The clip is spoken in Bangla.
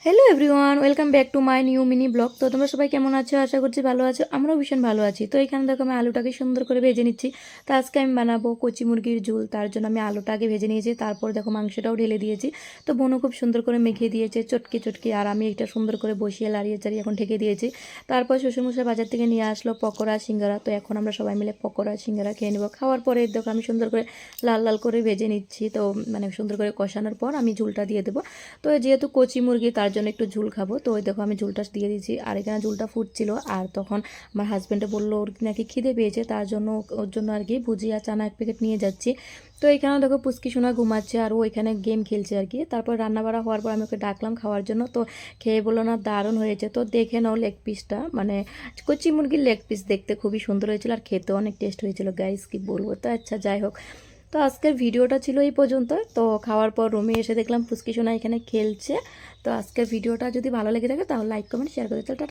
Hello everyone, welcome back to my new mini blog. তো তোমরা সবাই কেমন আছো? আশা করছি ভালো আছো। আমরাও ভীষণ ভালো আছি। তো এখানে দেখো আমি আলুটাকে সুন্দর করে ভেজে নিচ্ছি। তো আজকে আমি বানাবো কচি মুরগির ঝোল। তার জন্য আমি আলুটা আগে ভেজে নিয়েছি, তারপর দেখো মাংসটাও ঢেলে দিয়েছি। তো বোনও খুব সুন্দর করে মেখে দিয়েছে চটকে চটকে, আর আমি এটা সুন্দর করে বসিয়ে লাড়িয়ে চাড়িয়ে এখন ঢেকে দিয়েছি। তারপর শ্বশুরমশাই বাজার থেকে নিয়ে আসলো পকোড়া সিঙ্গারা। তো এখন আমরা সবাই মিলে পকোড়া সিঙ্গারা খেয়ে নেবো। খাওয়ার পরে দেখো আমি সুন্দর করে লাল লাল করে ভেজে নিচ্ছি। তো মানে সুন্দর করে কষানোর পর আমি ঝোলটা দিয়ে দেবো। তো যেহেতু কচি মুরগি তার জন্য একটু ঝোল খাবো, তো ওই দেখো আমি ঝোলটা দিয়ে দিয়েছি। আর এখানে ঝোলটা ফুটছিল, আর তখন আমার হাজব্যান্ডে বললো ওর নাকি খিদে পেয়েছে, তার জন্য ওর জন্য আর কি ভুজিয়া চানা এক প্যাকেট নিয়ে যাচ্ছি। তো এখানে দেখো পুচকি সোনা ঘুমাচ্ছে আর ও এখানে গেম খেলছে আর কি। তারপর রান্না বাড়া হওয়ার পর আমি ওকে ডাকলাম খাওয়ার জন্য। তো খেয়ে বললো না দারুণ হয়েছে। তো দেখে নাও লেগ পিসটা, মানে কচি মুরগির লেগ পিস দেখতে খুবই সুন্দর হয়েছিল, আর খেতেও অনেক টেস্ট হয়েছিল গাইস, কি বলবো। তো আচ্ছা যাই হোক, তো আজকের ভিডিওটা ছিল এই পর্যন্ত। তো খাওয়ার পর রুমে এসে দেখলাম পুচকি সোনা এখানে খেলছে। তো আজকের ভিডিওটা যদি ভালো লেগে থাকে তাহলে লাইক কমেন্ট শেয়ার করে দিতে।